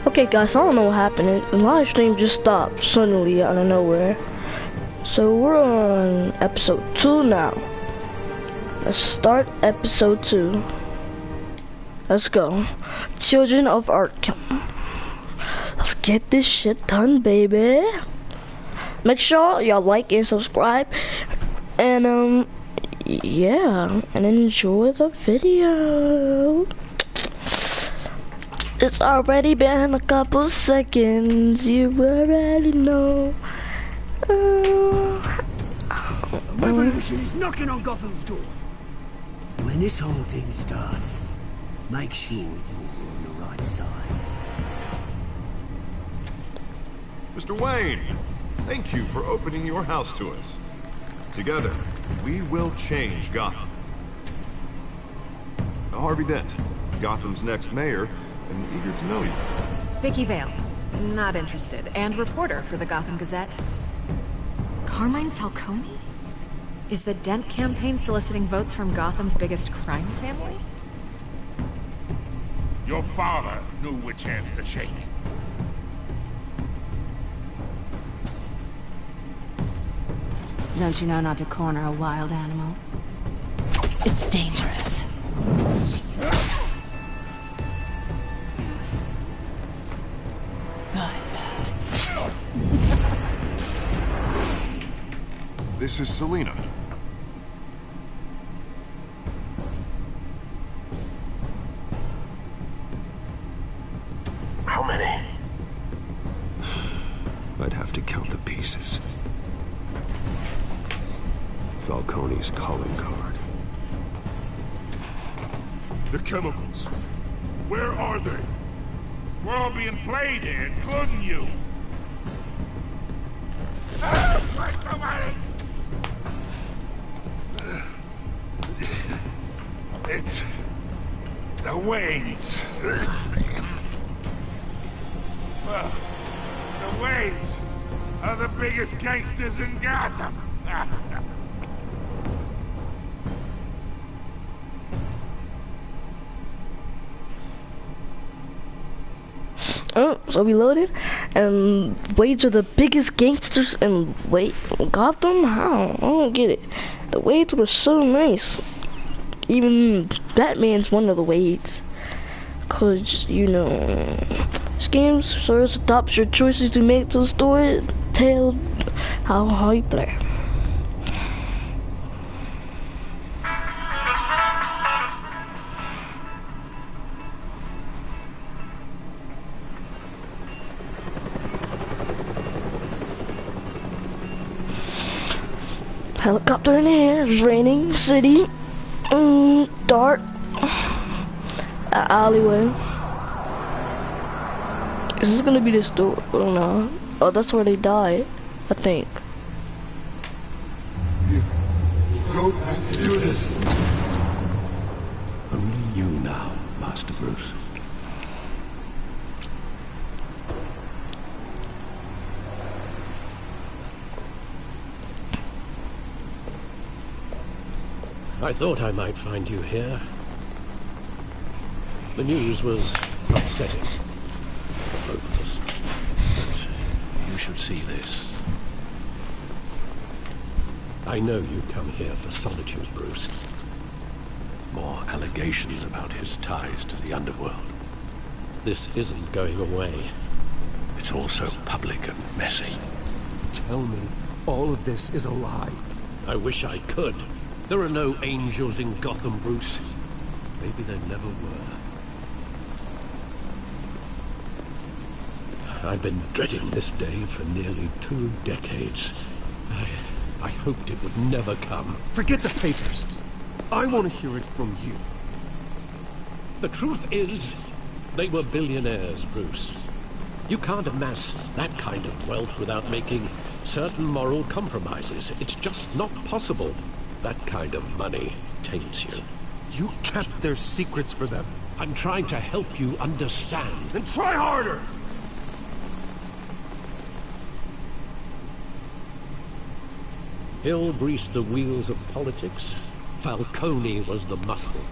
Okay guys, I don't know what happened. The live stream just stopped suddenly out of nowhere. So we're on episode 2 now. Let's start episode 2. Let's go. Children of Arkham. Let's get this shit done, baby. Make sure y'all like and subscribe. And yeah, and enjoy the video. It's already been a couple seconds, you already know. A revolution is knocking on Gotham's door. When this whole thing starts, make sure you're on the right side. Mr. Wayne, thank you for opening your house to us. Together, we will change Gotham. Harvey Dent, Gotham's next mayor, and eager to know you. Vicky Vale, not interested, and reporter for the Gotham Gazette. Carmine Falcone? Is the Dent campaign soliciting votes from Gotham's biggest crime family? Your father knew which hands to shake. Don't you know not to corner a wild animal? It's dangerous. This is Selina. How many? I'd have to count the pieces. Falcone's calling card. The chemicals. Where are they? We're all being played here, including you. Where's the money? It's the Waynes. Well, the Waynes are the biggest gangsters in Gotham. Oh, so we loaded, and Waynes are the biggest gangsters in Gotham? How? I don't get it. The Waynes were so nice. Even Batman's one of the Waynes. Cause, you know, this game sort of adopts your choices to make to the story, tell how you play. Helicopter in the air, it's raining, city, dark, alleyway. Is this gonna be the store? I don't know. Oh, that's where they died, I think. You don't have to do this. Only you now, Master Bruce. I thought I might find you here. The news was upsetting for both of us. But you should see this. I know you come here for Solitude, Bruce. More allegations about his ties to the underworld. This isn't going away. It's also public and messy. Tell me, all of this is a lie. I wish I could. There are no angels in Gotham, Bruce. Maybe there never were. I've been dreading this day for nearly 2 decades. I hoped it would never come. Forget the papers. I want to hear it from you. The truth is, they were billionaires, Bruce. You can't amass that kind of wealth without making certain moral compromises. It's just not possible. That kind of money taints you. You kept their secrets for them. I'm trying to help you understand. Then try harder! Hill greased the wheels of politics. Falcone was the muscle.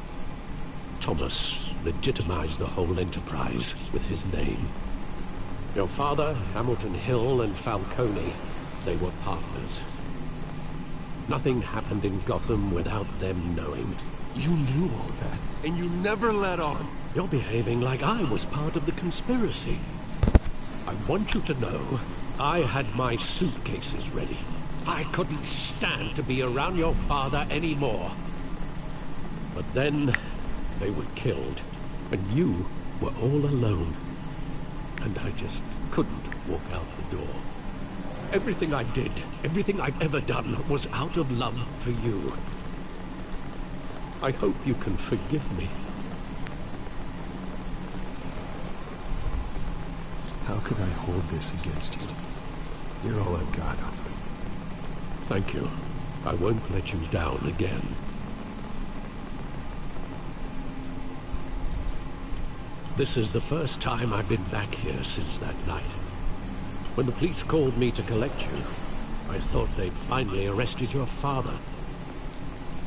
Thomas legitimized the whole enterprise with his name. Your father, Hamilton Hill, and Falcone, they were partners. Nothing happened in Gotham without them knowing. You knew all that, and you never let on. You're behaving like I was part of the conspiracy. I want you to know, I had my suitcases ready. I couldn't stand to be around your father anymore. But then, they were killed, and you were all alone. And I just couldn't walk out the door. Everything I did, everything I've ever done, was out of love for you. I hope you can forgive me. How could I hold this against you? You're all I've got, Alfred. Thank you. I won't let you down again. This is the first time I've been back here since that night. When the police called me to collect you, I thought they'd finally arrested your father.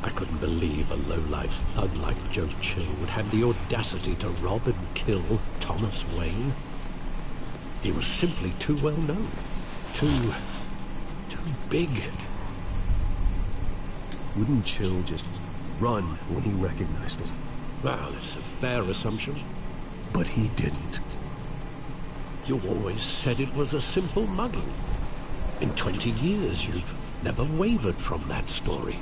I couldn't believe a low-life thug like Joe Chill would have the audacity to rob and kill Thomas Wayne. He was simply too well known. Too big. Wouldn't Chill just run when he recognized him? Well, it's a fair assumption. But he didn't. You always said it was a simple mugging. In 20 years, you've never wavered from that story.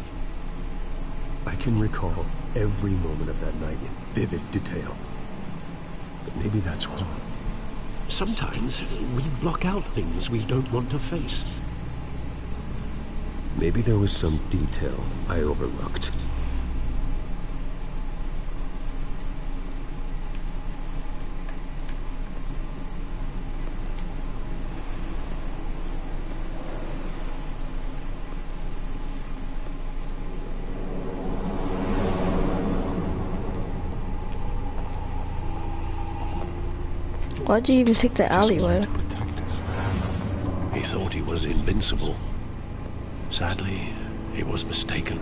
I can recall every moment of that night in vivid detail. But maybe that's wrong. Sometimes we block out things we don't want to face. Maybe there was some detail I overlooked. Why'd you even take the alleyway? To protect us. He thought he was invincible. Sadly, he was mistaken.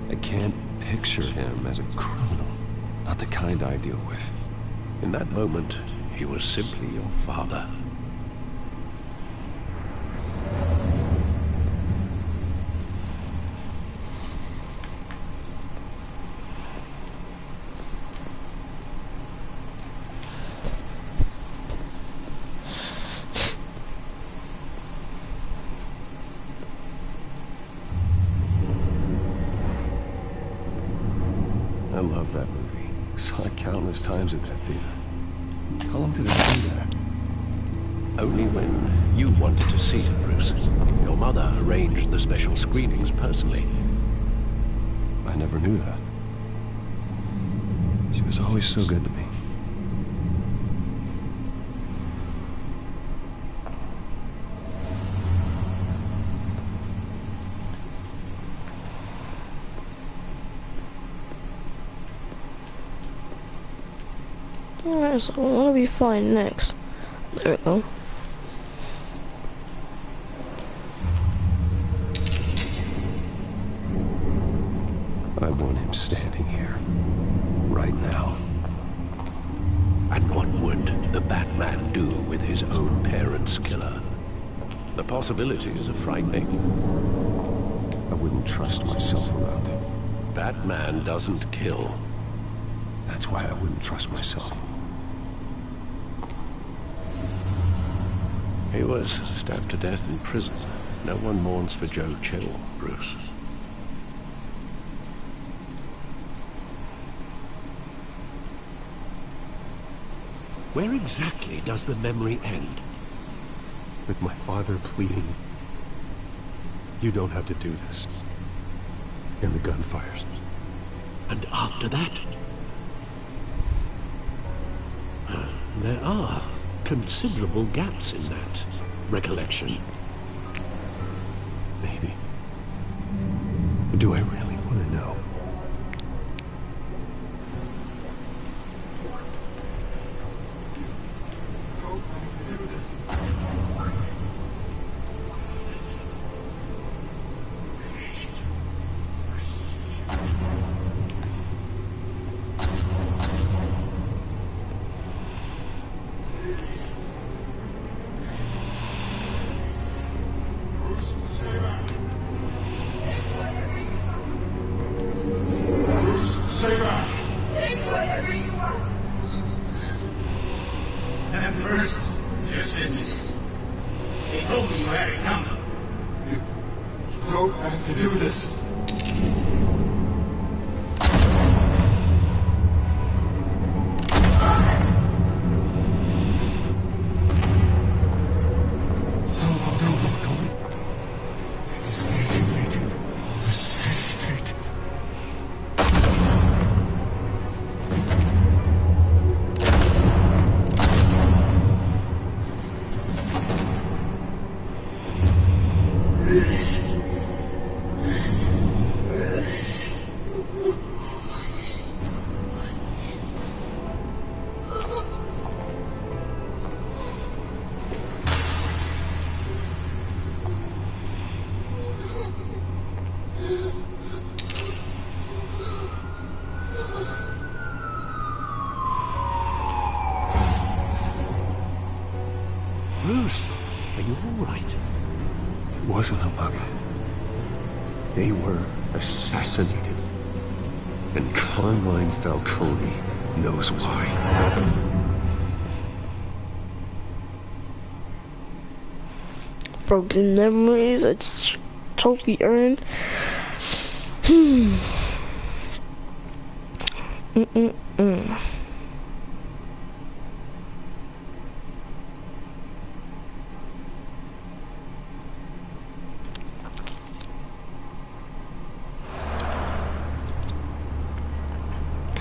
I can't picture him as a criminal. Not the kind I deal with. In that moment, he was simply your father. I love that movie. Saw it countless times at that theater. How long did I do that? Only when you wanted to see it, Bruce. Your mother arranged the special screenings personally. I never knew that. She was always so good to me. Alright, so what do we find next? There we go. I want him standing here. Right now. And what would the Batman do with his own parents' killer? The possibilities are frightening. I wouldn't trust myself around him. Batman doesn't kill. That's why I wouldn't trust myself. He was stabbed to death in prison. No one mourns for Joe Chill, Bruce. Where exactly does the memory end? With my father pleading, you don't have to do this. And the gun fires. And after that? There are considerable gaps in that recollection. Maybe. Do I really want to know? At first, just business. They told me you had it coming. You don't have to do this. Bruce, are you all right? It wasn't a bug. They were assassinated. And Carmine Falcone knows why. Broken memories, a trophy earned.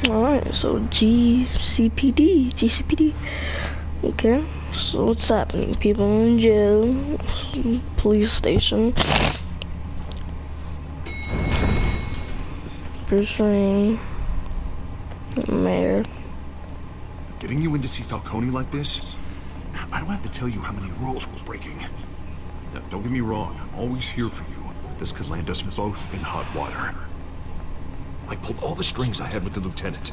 Alright, so GCPD. Okay, so what's happening? People in jail, police station. Bruce Wayne, mayor. Getting you in to see Falcone like this? I don't have to tell you how many rules we're breaking. Now, don't get me wrong, I'm always here for you, but this could land us both in hot water. I pulled all the strings I had with the lieutenant.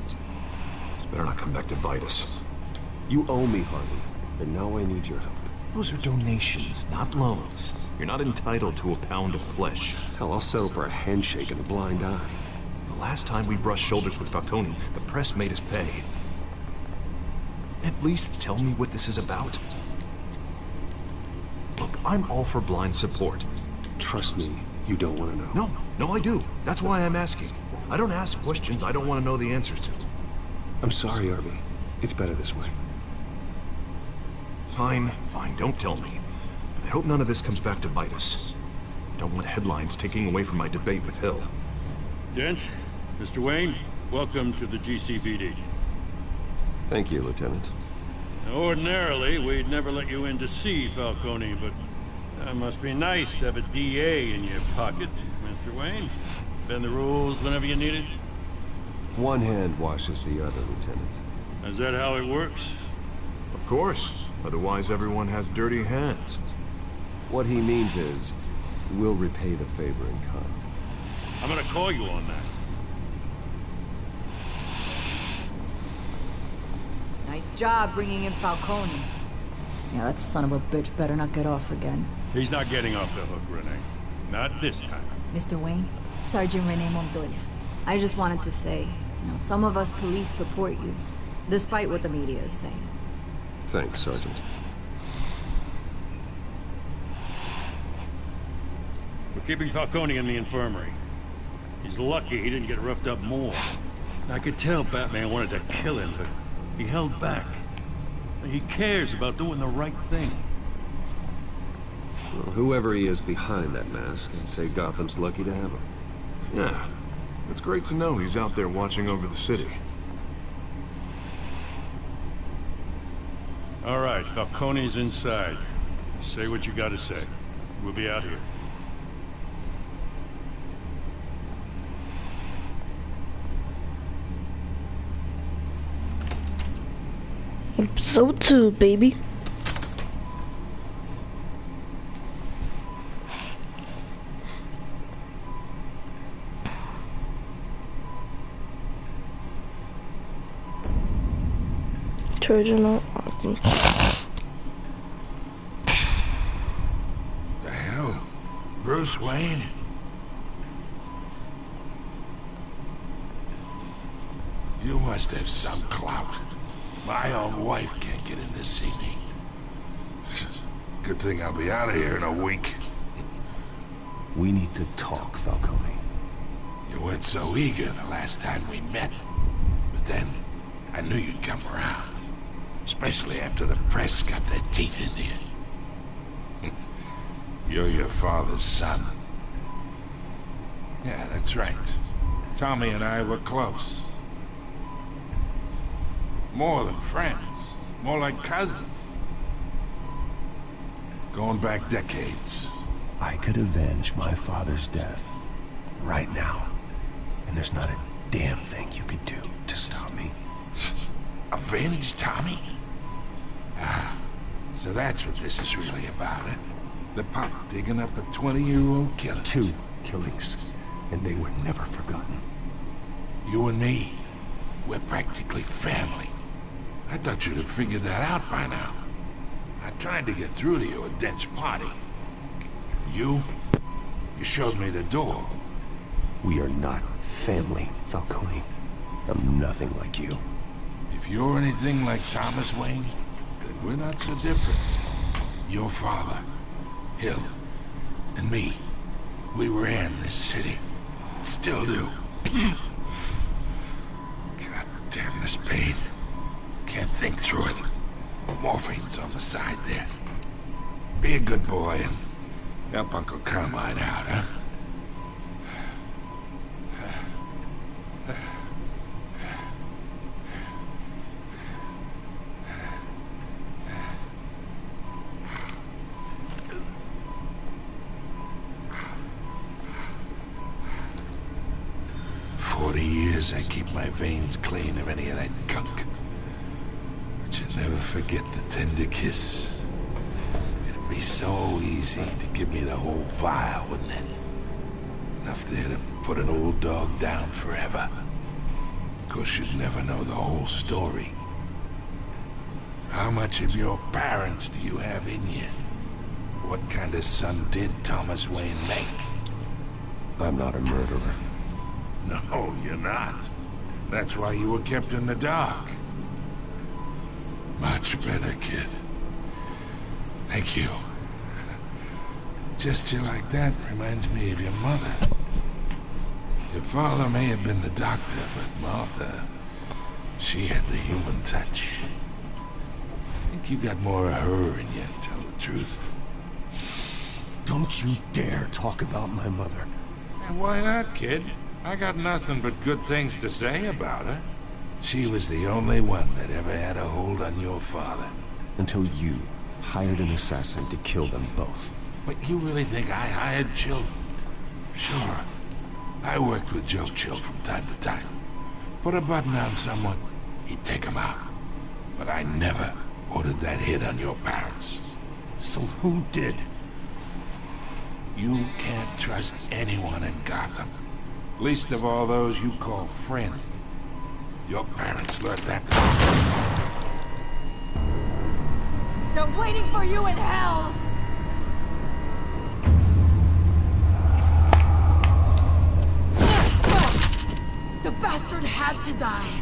This better not come back to bite us. You owe me, Harvey, and now I need your help. Those are donations, not loans. You're not entitled to a pound of flesh. Hell, I'll settle for a handshake and a blind eye. The last time we brushed shoulders with Falcone, the press made us pay. At least tell me what this is about. Look, I'm all for blind support. Trust me, you don't want to know. No, I do. That's why I'm asking. I don't ask questions I don't want to know the answers to. I'm sorry, Arby. It's better this way. Fine, don't tell me. But I hope none of this comes back to bite us. I don't want headlines taking away from my debate with Hill. Dent, Mr. Wayne, welcome to the GCPD. Thank you, Lieutenant. Now, ordinarily, we'd never let you in to see Falcone, but that must be nice to have a DA in your pocket, Mr. Wayne. Bend the rules whenever you need it. One hand washes the other, Lieutenant. Is that how it works? Of course. Otherwise, everyone has dirty hands. What he means is, we'll repay the favor in kind. I'm gonna call you on that. Nice job bringing in Falcone. Yeah, that son of a bitch better not get off again. He's not getting off the hook, Renee. Not this time. Mr. Wayne, Sergeant Renee Montoya. I just wanted to say, some of us police support you, despite what the media is saying. Thanks, Sergeant. We're keeping Falcone in the infirmary. He's lucky he didn't get roughed up more. I could tell Batman wanted to kill him, but he held back. He cares about doing the right thing. Well, whoever he is behind that mask, I'd say Gotham's lucky to have him. Yeah, it's great to know he's out there watching over the city. All right, Falcone's inside. Say what you gotta say. We'll be out here. Episode 2, baby. Trojan. The hell? Bruce Wayne? You must have some clout. My own wife can't get in to see me. Good thing I'll be out of here in a week. We need to talk, Falcone. You weren't so eager the last time we met. But then, I knew you'd come around. Especially after the press got their teeth into you. You're your father's son. Yeah, that's right. Tommy and I were close. More than friends. More like cousins. Going back decades. I could avenge my father's death right now. And there's not a damn thing you could do to stop me. Avenge Tommy? Ah, so that's what this is really about, eh? The pop digging up a 20-year-old killer. 2 killings, and they were never forgotten. You and me, we're practically family. I thought you'd have figured that out by now. I tried to get through to you at Dent's party. You showed me the door. We are not family, Falcone. I'm nothing like you. If you're anything like Thomas Wayne, then we're not so different. Your father, Hill, and me, we ran this city. Still do. God damn this pain. Can't think through it. Morphine's on the side there. Be a good boy and help Uncle Carmine out, huh? I keep my veins clean of any of that gunk. But you never forget the tender kiss. It'd be so easy to give me the whole vial, wouldn't it? Enough there to put an old dog down forever. Of course, you'd never know the whole story. How much of your parents do you have in you? What kind of son did Thomas Wayne make? I'm not a murderer. No, you're not. That's why you were kept in the dark. Much better, kid. Thank you. Gesture like that reminds me of your mother. Your father may have been the doctor, but Martha, she had the human touch. I think you got more of her in you, to tell the truth. Don't you dare talk about my mother. And why not, kid? I got nothing but good things to say about her. She was the only one that ever had a hold on your father. Until you hired an assassin to kill them both. But you really think I hired Chill? Sure. I worked with Joe Chill from time to time. Put a button on someone, he'd take him out. But I never ordered that hit on your parents. So who did? You can't trust anyone in Gotham. Least of all those you call friend. Your parents learned that. They're waiting for you in hell! The bastard had to die.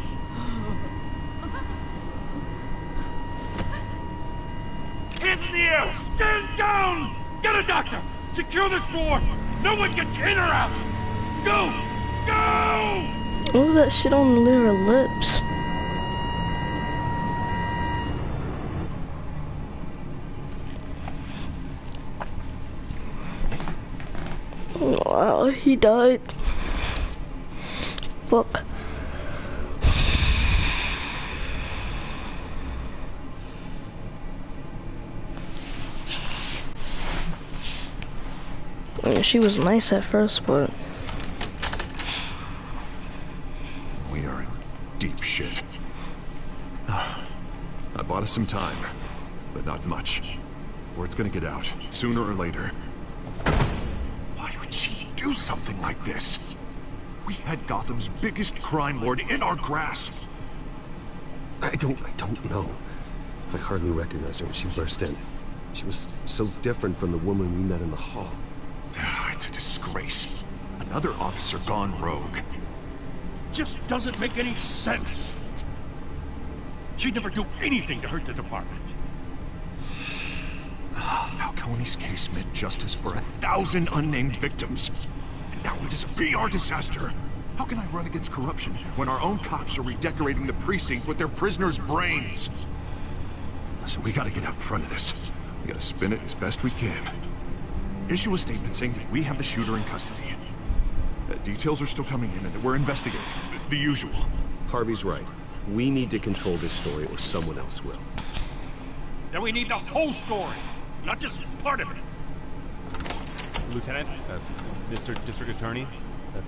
Hands in the air! Stand down! Get a doctor! Secure this floor! No one gets in or out! Go! Go! What was that shit on her lips? Wow, he died. Fuck. I mean, she was nice at first, but we are in deep shit. I bought us some time, but not much. Word's gonna get out, sooner or later. Why would she do something like this? We had Gotham's biggest crime lord in our grasp. I don't know. I hardly recognized her when she burst in. She was so different from the woman we met in the hall. It's a disgrace. Another officer gone rogue. Just doesn't make any sense. She'd never do anything to hurt the department. Falcone's case meant justice for 1,000 unnamed victims. And now it is a PR disaster. How can I run against corruption when our own cops are redecorating the precinct with their prisoners' brains? Listen, we gotta get out in front of this. We gotta spin it as best we can. Issue a statement saying that we have the shooter in custody. Details are still coming in and that we're investigating. The usual. Harvey's right. We need to control this story or someone else will. Then we need the whole story, not just part of it. Lieutenant, Mr. District Attorney,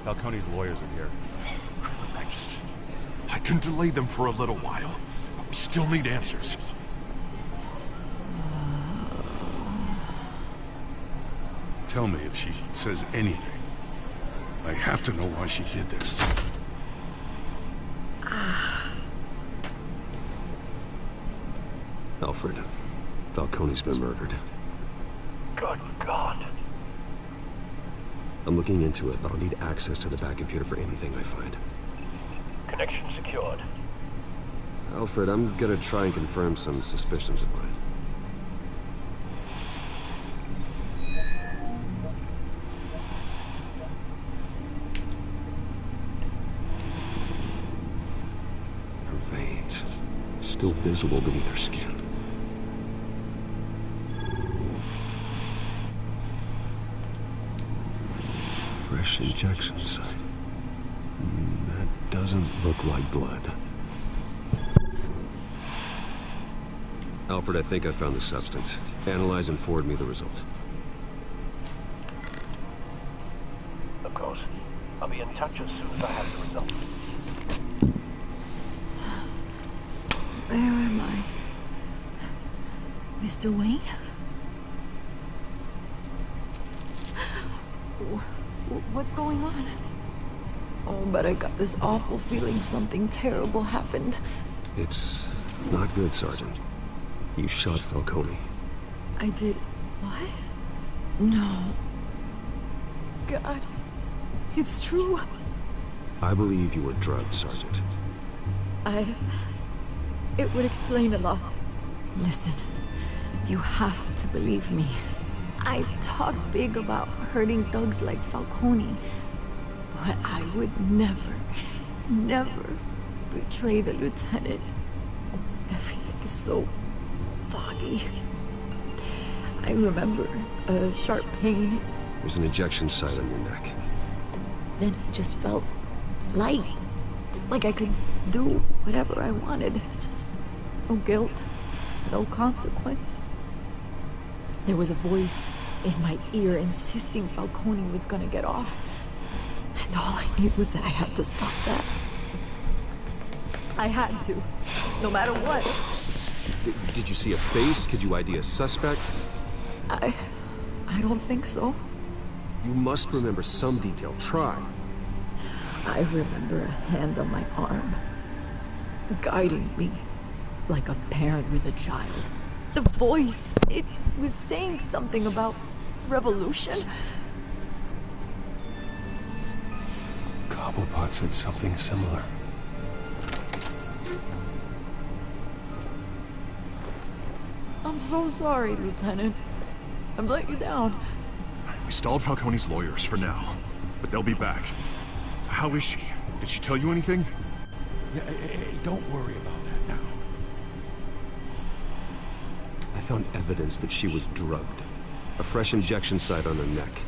Falcone's lawyers are here. Oh, Christ. I can delay them for a little while, but we still need answers. Tell me if she says anything. I have to know why she did this. Alfred, Falcone's been murdered. Good God. I'm looking into it, but I'll need access to the back computer for anything I find. Connection secured. Alfred, I'm gonna try and confirm some suspicions of mine. Her veins, still visible beneath her skin. Fresh injection site. That doesn't look like blood. Alfred, I think I found the substance. Analyze and forward me the result. Of course. I'll be in touch as soon as I have the result. Where am I? Mr. Wayne? What's going on? Oh, but I got this awful feeling something terrible happened. It's not good, Sergeant. You shot Falcone. I did... what? No. God. It's true. I believe you were drugged, Sergeant. It would explain a lot. Listen, you have to believe me. I talk big about hurting thugs like Falcone, but I would never, never betray the lieutenant. Everything is so foggy. I remember a sharp pain. There's an injection site on your neck. Then it just felt light, like I could do whatever I wanted. No guilt, no consequence. There was a voice in my ear insisting Falcone was gonna get off. And all I knew was that I had to stop that. I had to, no matter what. Did you see a face? Could you ID a suspect? I don't think so. You must remember some detail. Try. I remember a hand on my arm, guiding me like a parent with a child. The voice, it was saying something about revolution. Cobblepot said something similar. I'm so sorry, Lieutenant. I've let you down. We stalled Falcone's lawyers for now, but they'll be back. How is she? Did she tell you anything? Yeah, hey, don't worry about that now. I found evidence that she was drugged. A fresh injection site on her neck.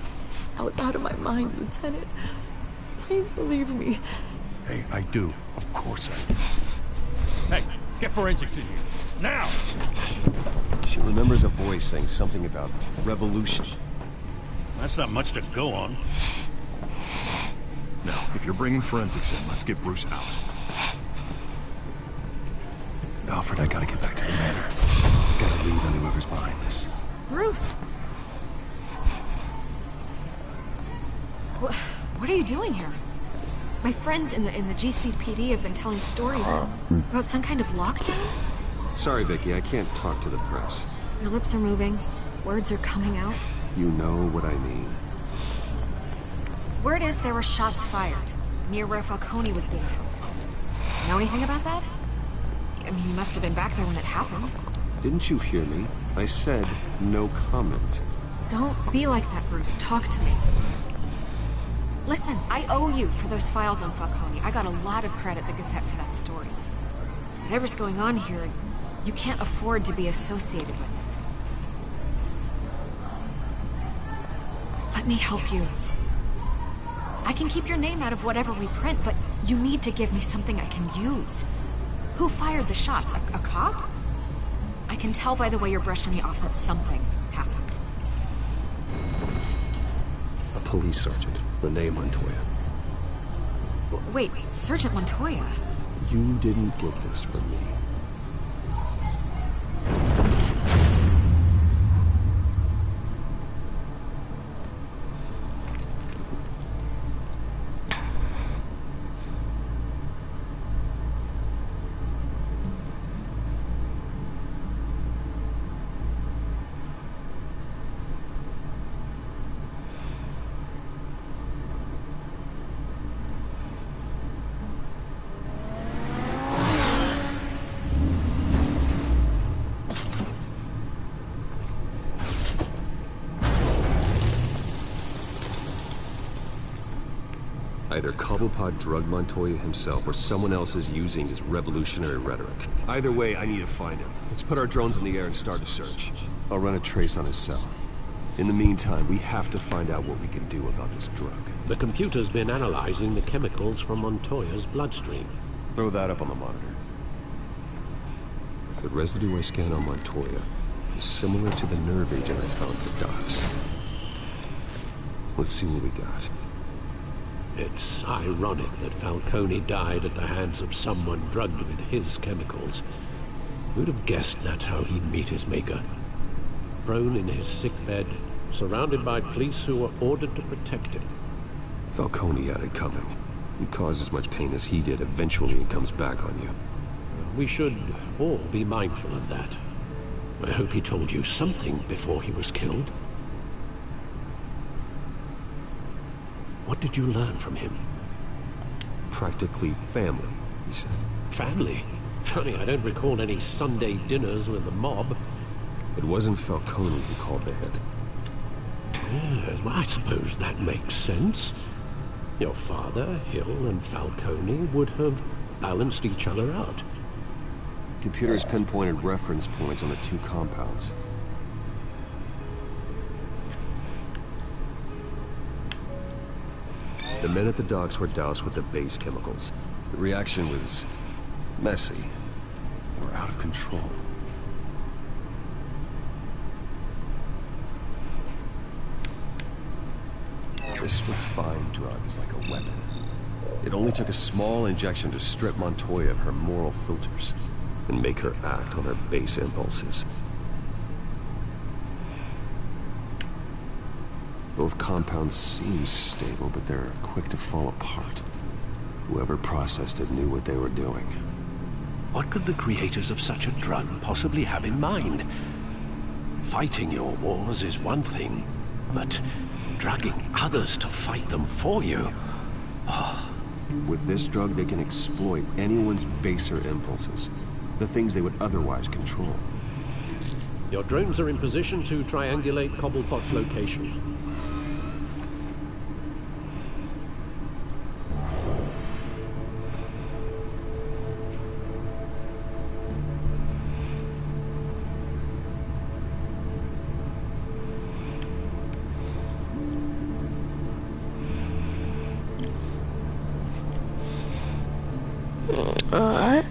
I was out of my mind, Lieutenant. Please believe me. Hey, I do. Of course I do. Hey, get forensics in here. Now! She remembers a voice saying something about revolution. That's not much to go on. Now, if you're bringing forensics in, let's get Bruce out. Alfred, I gotta get back to the manor. I gotta lead on whoever's behind this. Bruce! What are you doing here? My friends in the GCPD have been telling stories about some kind of lockdown? Sorry, Vicky, I can't talk to the press. Your lips are moving. Words are coming out. You know what I mean. Word is there were shots fired near where Falcone was being held. Know anything about that? I mean, you must have been back there when it happened. Didn't you hear me? I said no comment. Don't be like that, Bruce. Talk to me. Listen, I owe you for those files on Falcone. I got a lot of credit at the Gazette for that story. Whatever's going on here, you can't afford to be associated with it. Let me help you. I can keep your name out of whatever we print, but you need to give me something I can use. Who fired the shots? A cop? I can tell by the way you're brushing me off that something happened. A police sergeant, Renee Montoya. Wait, Sergeant Montoya? You didn't get this from me. Either Cobblepot drugged Montoya himself, or someone else is using his revolutionary rhetoric. Either way, I need to find him. Let's put our drones in the air and start a search. I'll run a trace on his cell. In the meantime, we have to find out what we can do about this drug. The computer's been analyzing the chemicals from Montoya's bloodstream. Throw that up on the monitor. The residue I scanned on Montoya is similar to the nerve agent I found at the docks. Let's see what we got. It's ironic that Falcone died at the hands of someone drugged with his chemicals. Who'd have guessed that's how he'd meet his maker? Prone in his sickbed, surrounded by police who were ordered to protect him. Falcone had it coming. You cause as much pain as he did, eventually it comes back on you. We should all be mindful of that. I hope he told you something before he was killed. What did you learn from him? Practically family, he said. Family? Funny, I don't recall any Sunday dinners with the mob. It wasn't Falcone who called the hit. Yes, well, I suppose that makes sense. Your father, Hill, and Falcone would have balanced each other out. Computers pinpointed reference points on the two compounds. The men at the docks were doused with the base chemicals. The reaction was messy. They were out of control. This refined drug is like a weapon. It only took a small injection to strip Montoya of her moral filters and make her act on her base impulses. Both compounds seem stable, but they're quick to fall apart. Whoever processed it knew what they were doing. What could the creators of such a drug possibly have in mind? Fighting your wars is one thing, but drugging others to fight them for you? Oh. With this drug, they can exploit anyone's baser impulses, the things they would otherwise control. Your drones are in position to triangulate Cobblepot's location. Alright.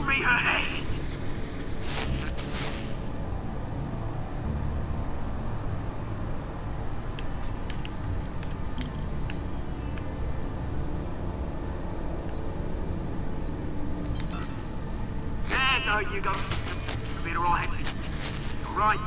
bring me her head! Yeah, no, you go. You'll be alright. Alright.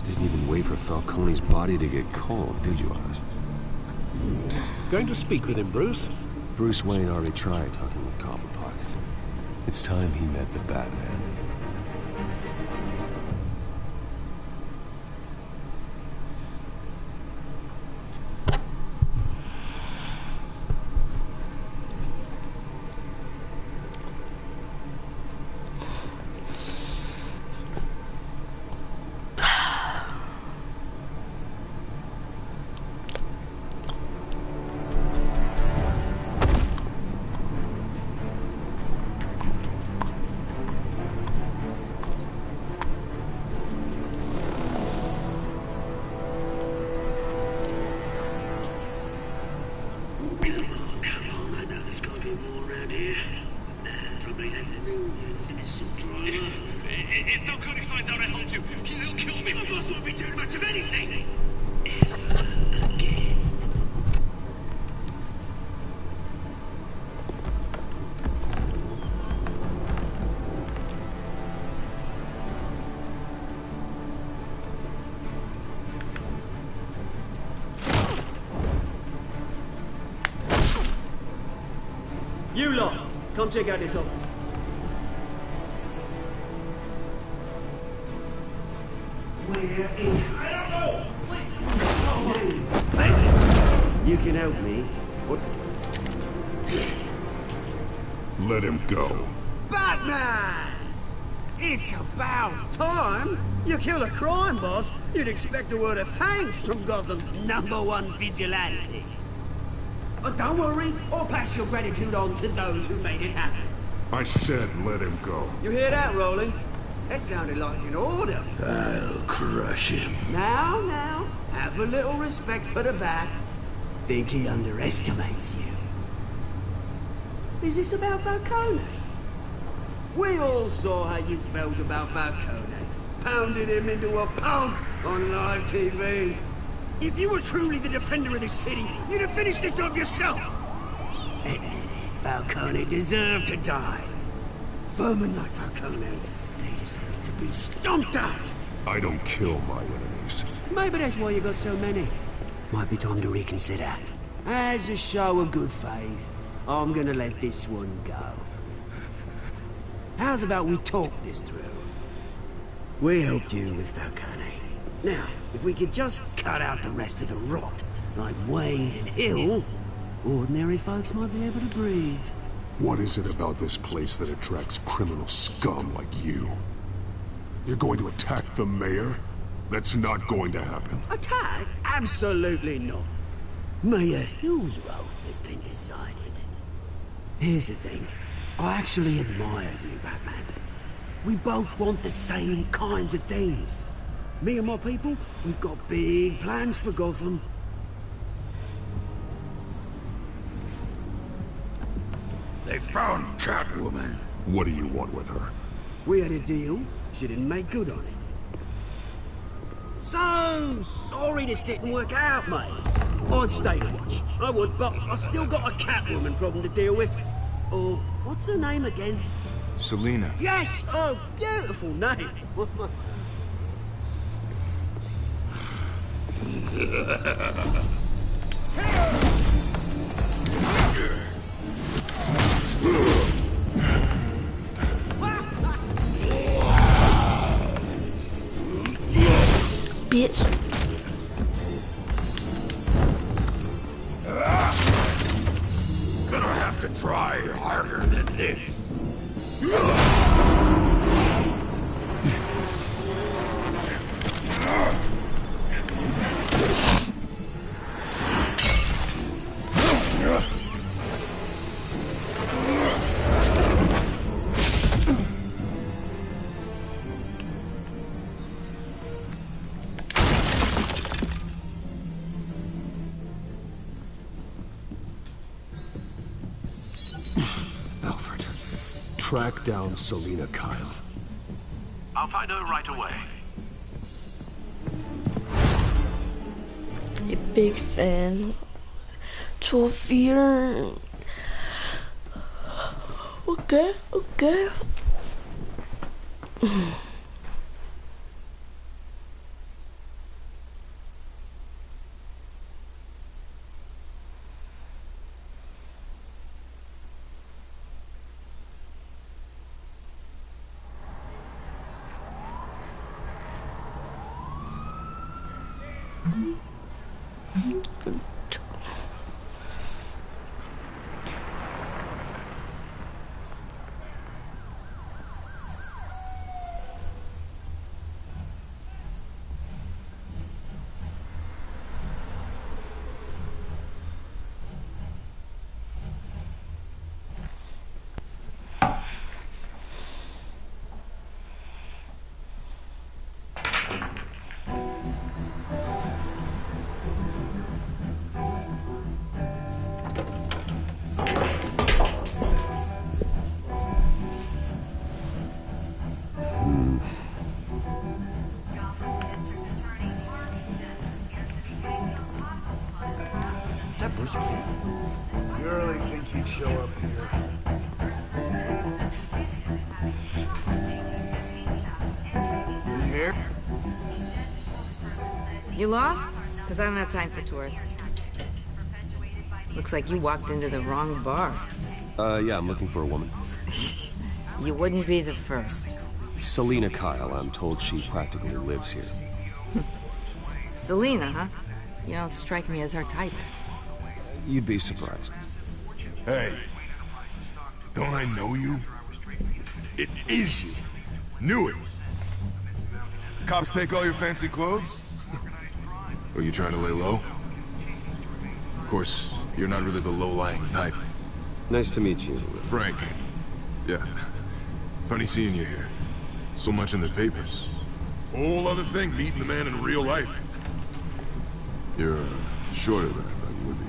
Didn't even wait for Falcone's body to get cold, did you, Oz? Going to speak with him, Bruce? Bruce Wayne already tried talking with Cobblepot. It's time he met the Batman. If Falcone finds out I helped you, he'll kill me. My boss won't be doing much of anything. You lot, come check out this office. Where is... I don't know! You can help me. What? Let him go. Batman! It's about time. You kill a crime boss, you'd expect a word of thanks from Gotham's #1 vigilante. But don't worry, I'll pass your gratitude on to those who made it happen. I said let him go. You hear that, Rowling? That sounded like an order. I'll crush him. Now, have a little respect for the Bat. Think he underestimates you. Is this about Falcone? We all saw how you felt about Falcone. Pounded him into a pulp on live TV. If you were truly the defender of this city, you'd have finished the job yourself. Admit it, Falcone deserved to die. Vermin like Falcone, they deserve to be stomped out. I don't kill my enemies. Maybe that's why you got so many. Might be time to reconsider. As a show of good faith, I'm gonna let this one go. How's about we talk this through? We helped you with Falcone. Now, if we could just cut out the rest of the rot, like Wayne and Hill, ordinary folks might be able to breathe. What is it about this place that attracts criminal scum like you? You're going to attack the mayor? That's not going to happen. Attack? Absolutely not. Mayor Hill's role has been decided. Here's the thing. I actually admire you, Batman. We both want the same kinds of things. Me and my people, we've got big plans for Gotham. They found Catwoman. What do you want with her? We had a deal. She didn't make good on it. So sorry this didn't work out, mate. I'd stay to watch. I would, but I still got a Catwoman problem to deal with. Oh, what's her name again? Selina. Yes! Oh, beautiful name. Bitch. Gonna have to try harder than this. track down Selina Kyle. I'll find her right away. A big fan. Fear. Okay, okay. You really think he'd show up here? You here? You lost? Because I don't have time for tourists. Looks like you walked into the wrong bar. Yeah, I'm looking for a woman. You wouldn't be the first. Selina Kyle, I'm told she practically lives here. Selina, huh? You don't strike me as her type. You'd be surprised. Hey, don't I know you? It is you. Knew it. Cops take all your fancy clothes? Are you trying to lay low? Of course, you're not really the low-lying type. Nice to meet you. Frank. Yeah. Funny seeing you here. So much in the papers. Whole other thing, meeting the man in real life. You're shorter than I thought you would be.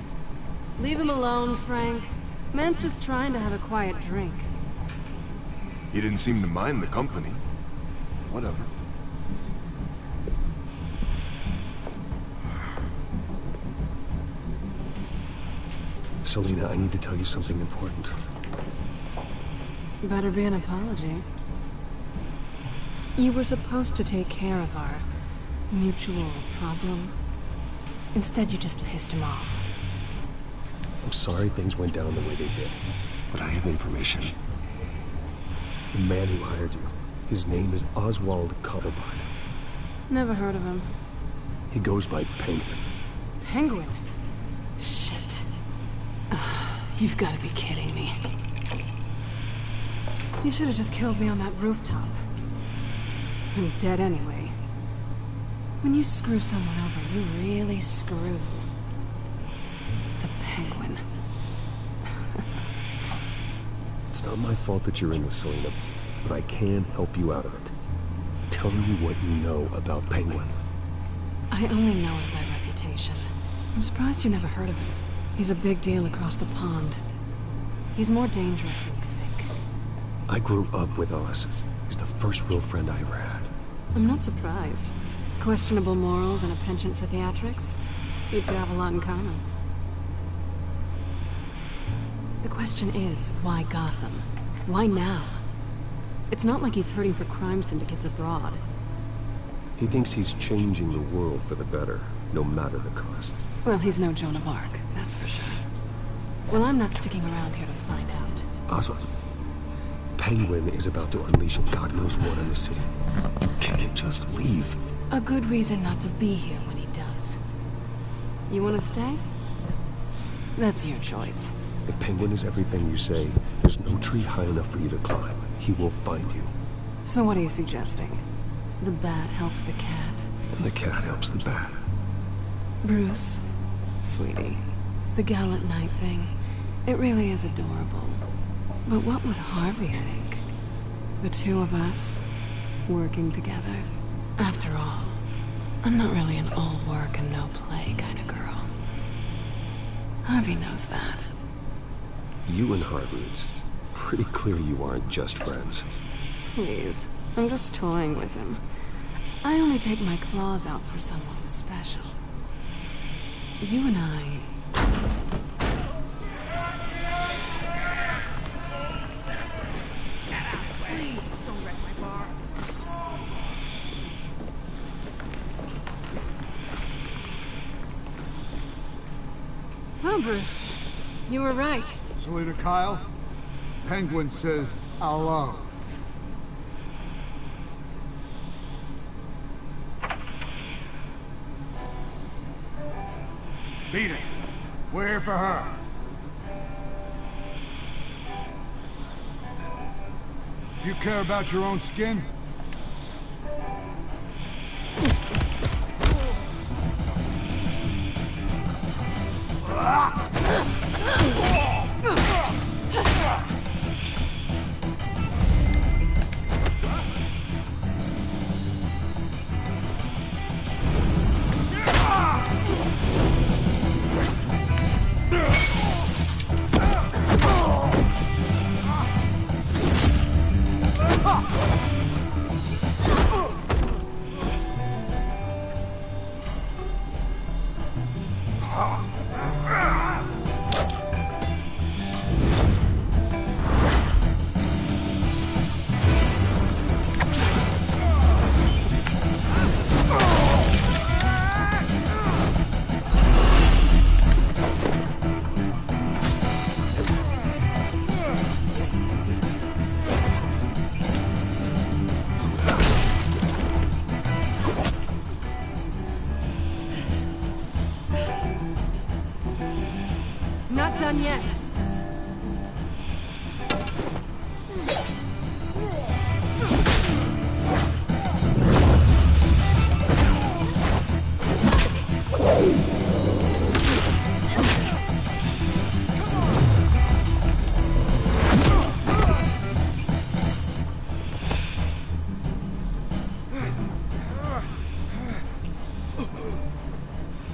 Leave him alone, Frank. Man's just trying to have a quiet drink. You didn't seem to mind the company. Whatever. Selina, I need to tell you something important. Better be an apology. You were supposed to take care of our mutual problem. Instead, you just pissed him off. I'm sorry things went down the way they did, but I have information. The man who hired you, his name is Oswald Cobblepot. Never heard of him. He goes by Penguin. Penguin? Shit. Ugh, you've got to be kidding me. You should have just killed me on that rooftop. I'm dead anyway. When you screw someone over, you really screw. The Penguin. It's not my fault that you're in this, Selina, but I can help you out of it. Tell me what you know about Penguin. I only know him by reputation. I'm surprised you never heard of him. He's a big deal across the pond. He's more dangerous than you think. I grew up with Oz. He's the first real friend I ever had. I'm not surprised. Questionable morals and a penchant for theatrics. You two have a lot in common. The question is, why Gotham? Why now? It's not like he's hurting for crime syndicates abroad. He thinks he's changing the world for the better, no matter the cost. Well, he's no Joan of Arc, that's for sure. Well, I'm not sticking around here to find out. Oswald, Penguin is about to unleash God knows what in the city. Can you just leave? A good reason not to be here when he does. You want to stay? That's your choice. If Penguin is everything you say, there's no tree high enough for you to climb. He will find you. So what are you suggesting? The bat helps the cat. And the cat helps the bat. Bruce, sweetie, the gallant knight thing, it really is adorable. But what would Harvey think? The two of us, working together. After all, I'm not really an all work and no play kind of girl. Harvey knows that. You and Harvard's Pretty clear you aren't just friends. Please, I'm just toying with him. I only take my claws out for someone special. You and I... Please, don't wreck my bar. Well, Bruce, you were right. Selina Kyle, Penguin says hello. Beat it. We're here for her. You care about your own skin? Not done yet.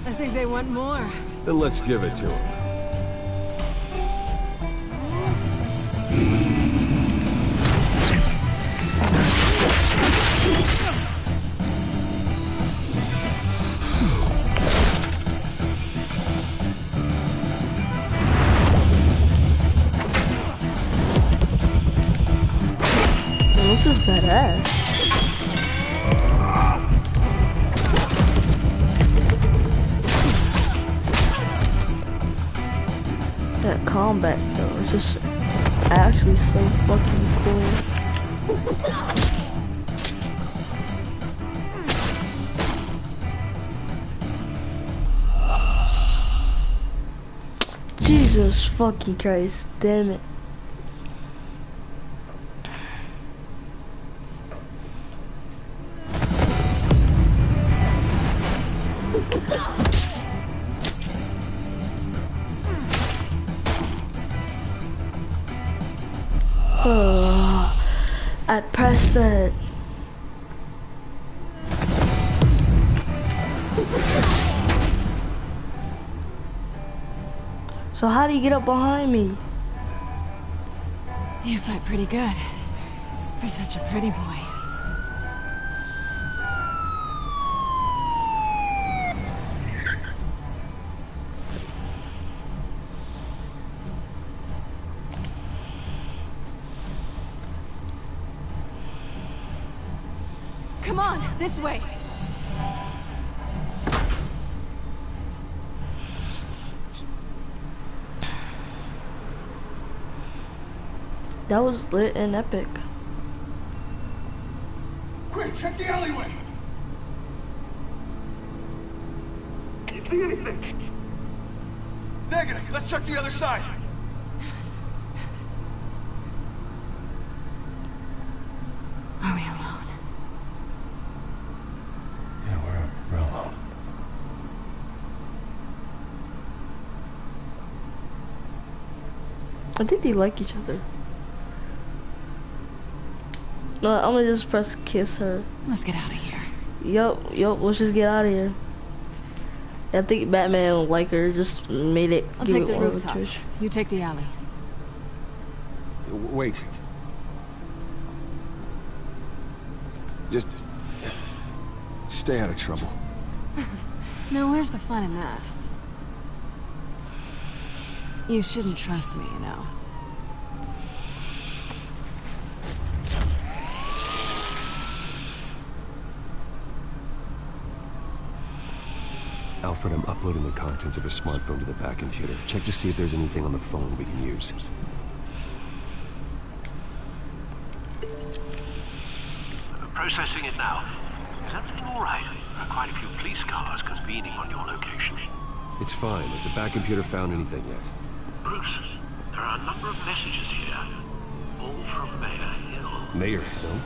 I think they want more. Then let's give it to him. This is badass. That combat though is just actually so fucking cool. Jesus fucking Christ, damn it. I pressed it. So how do you get up behind me? You fight pretty good. For such a pretty boy. Come on, this way. That was lit and epic. Quick, check the alleyway. You see anything? Negative. Let's check the other side. Are we alone? Yeah, we're alone. I think they like each other. No, I'm gonna just press kiss her. Let's get out of here. Yup, let's just get out of here. I think Batman don't like her, just made it. I'll take the rooftops. You take the alley. Wait. Just... stay out of trouble. Now where's the fun in that? You shouldn't trust me, you know. Alfred, I'm uploading the contents of his smartphone to the back computer. Check to see if there's anything on the phone we can use. Processing it now. Is everything all right? There are quite a few police cars convening on your location. It's fine. Has the back computer found anything yet? Bruce, there are a number of messages here. All from Mayor Hill. Mayor Hill?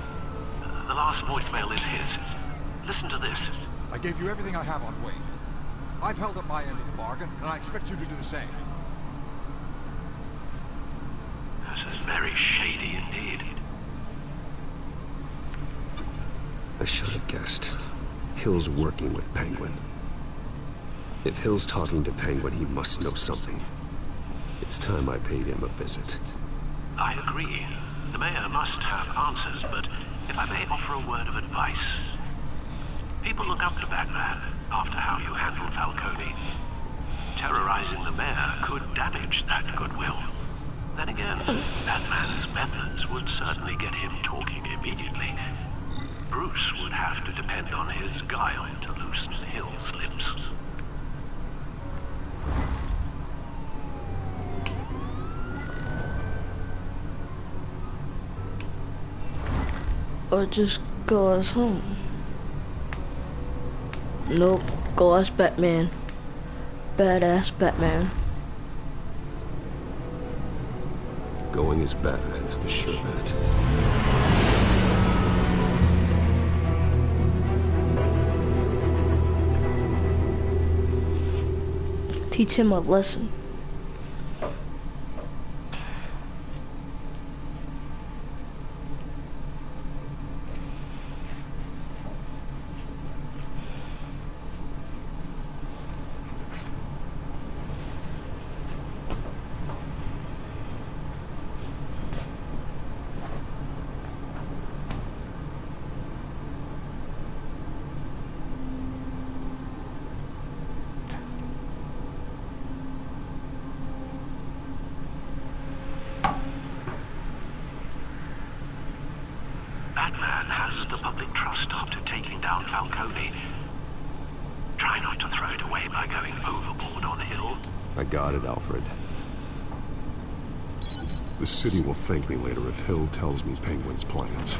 The last voicemail is his. Listen to this. I gave you everything I have on Wayne. I've held up my end of the bargain, and I expect you to do the same. This is very shady indeed. I should have guessed. Hill's working with Penguin. If Hill's talking to Penguin, he must know something. It's time I paid him a visit. I agree. The mayor must have answers, but if I may offer a word of advice. People look up to Batman after how you handled Falcone. Terrorizing the mayor could damage that goodwill. Then again, Batman's methods would certainly get him talking immediately. Bruce would have to depend on his guile to loosen Hill's lips. Or just go as home. Nope, go as Batman. Badass Batman. Going as Batman is the sure bet. Teach him a lesson. Batman has the public trust after taking down Falcone. Try not to throw it away by going overboard on Hill. I got it, Alfred. The city will thank me later if Hill tells me Penguin's plans.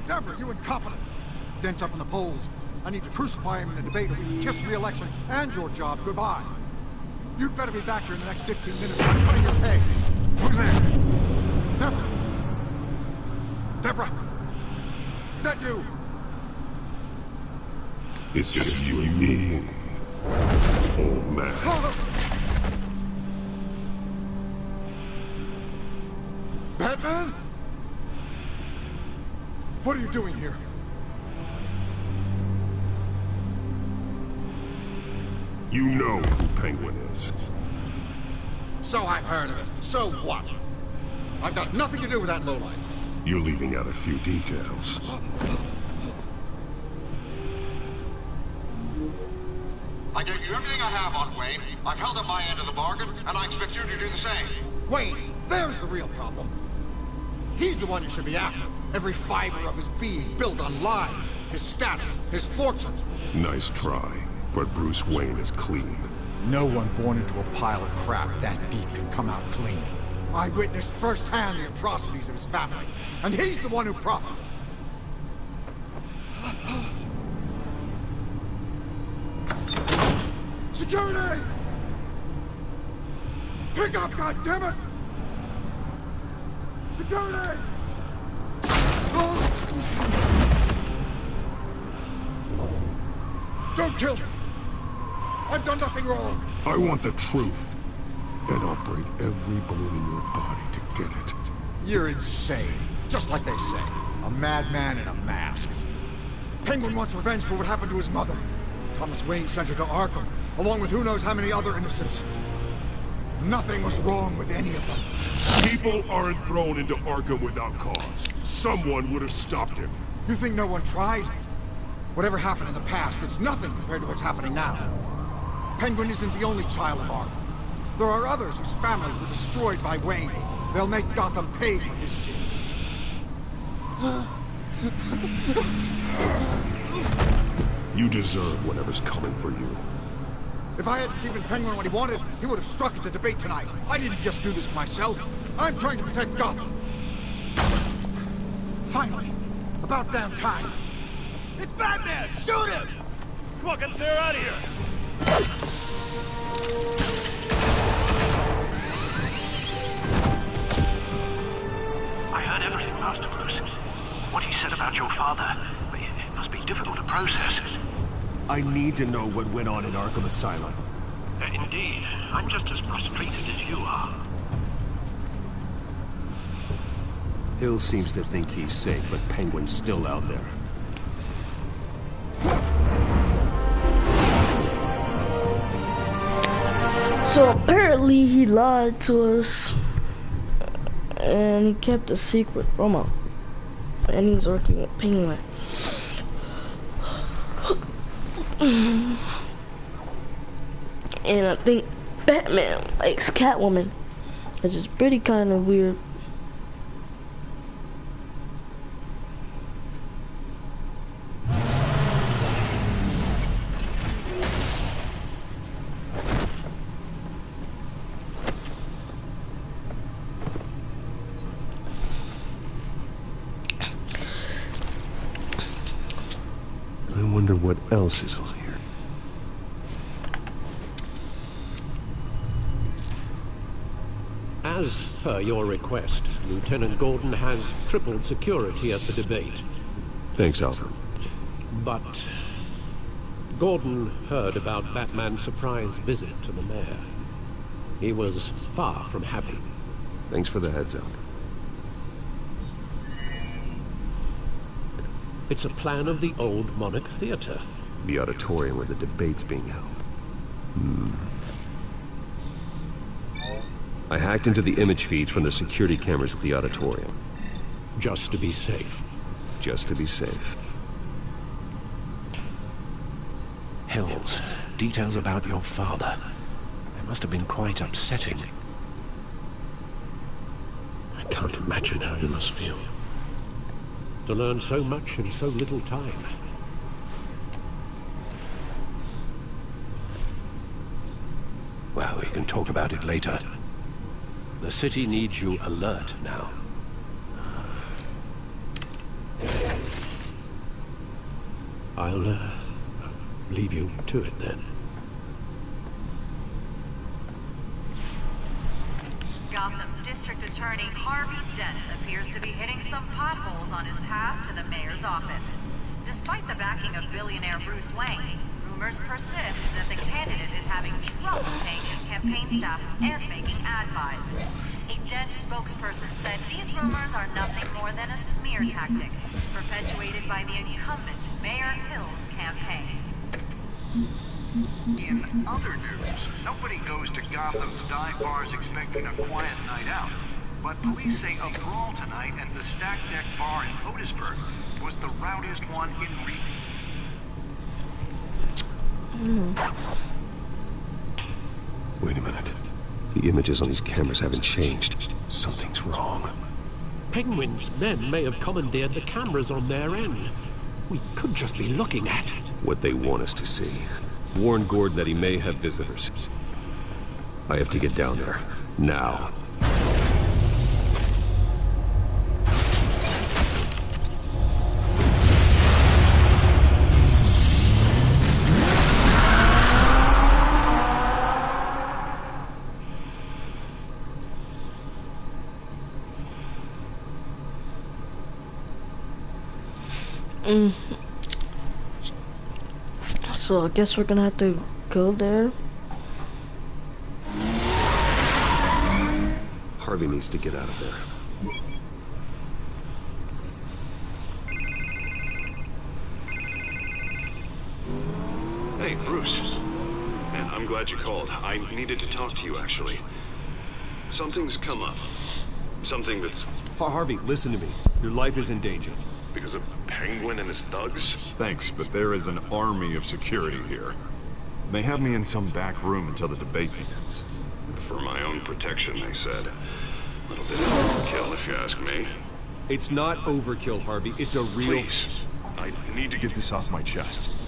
Deborah, you incompetent! Dent's up in the polls. I need to crucify him in the debate or we can kiss re-election and your job goodbye. You'd better be back here in the next 15 minutes. I'm cutting your pay. Who's there? Deborah? Deborah? Is that you? It's just you and me, old man. Hold up! Batman? What are you doing here? You know who Penguin is. So I've heard of it. So what? I've got nothing to do with that lowlife. You're leaving out a few details. I gave you everything I have on Wayne. I've held up my end of the bargain, and I expect you to do the same. Wayne, there's the real problem. He's the one you should be after. Every fiber of his being built on lies, his status, his fortune. Nice try, but Bruce Wayne is clean. No one born into a pile of crap that deep can come out clean. I witnessed firsthand the atrocities of his family, and he's the one who profited. Security! Pick up, goddammit! Security! Don't kill me! I've done nothing wrong! I want the truth, and I'll break every bone in your body to get it. You're insane. Just like they say. A madman in a mask. Penguin wants revenge for what happened to his mother. Thomas Wayne sent her to Arkham, along with who knows how many other innocents. Nothing was wrong with any of them. People aren't thrown into Arkham without cause. Someone would have stopped him. You think no one tried? Whatever happened in the past, it's nothing compared to what's happening now. Penguin isn't the only child of Arkham. There are others whose families were destroyed by Wayne. They'll make Gotham pay for his sins. You deserve whatever's coming for you. If I hadn't given Penguin what he wanted, he would have struck at the debate tonight. I didn't just do this for myself. I'm trying to protect Gotham. Finally. About damn time. It's Batman! Shoot him! Come on, get the mayor out of here! I heard everything, Master Bruce. What he said about your father, it must be difficult to process. I need to know what went on in Arkham Asylum. Indeed. I'm just as frustrated as you are. Hill seems to think he's safe, but Penguin's still out there. So apparently he lied to us, and he kept a secret from us, and he's working with Penguin. And I think Batman likes Catwoman, which is pretty kind of weird. I wonder what else is on here. As per your request, Lieutenant Gordon has tripled security at the debate. Thanks, Alfred. But Gordon heard about Batman's surprise visit to the mayor. He was far from happy. Thanks for the heads up. It's a plan of the old Monarch Theater. The auditorium where the debate's being held. I hacked into the image feeds from the security cameras at the auditorium. Just to be safe. Just to be safe. Hills, details about your father. It must have been quite upsetting. I can't imagine how you must feel. To learn so much in so little time. Well, we can talk about it later. The city needs you alert now. I'll leave you to it then. Gotham District Attorney Harvey Dent appears to be hitting some potholes on his path to the mayor's office. Despite the backing of billionaire Bruce Wayne, rumors persist that the candidate is having trouble paying his campaign staff and making ad buys. A Dent spokesperson said these rumors are nothing more than a smear tactic, perpetuated by the incumbent Mayor Hill's campaign. In other news, nobody goes to Gotham's dive bars expecting a quiet night out. But police say a brawl tonight at the Stack Deck Bar in Otisburg was the rowdiest one in Reading. Wait a minute. The images on these cameras haven't changed. Something's wrong. Penguin's men may have commandeered the cameras on their end. We could just be looking at what they want us to see. Warn Gordon that he may have visitors. I have to get down there. Now. So I guess we're gonna have to go there. Harvey needs to get out of there. Hey, Bruce. And I'm glad you called. I needed to talk to you, actually. Something's come up. Something that's... Harvey, listen to me. Your life is in danger. Because of Penguin and his thugs? Thanks, but there is an army of security here. They have me in some back room until the debate begins. For my own protection, they said. A little bit of overkill, if you ask me. It's not overkill, Harvey. It's a real... Please. I need to get this off my chest.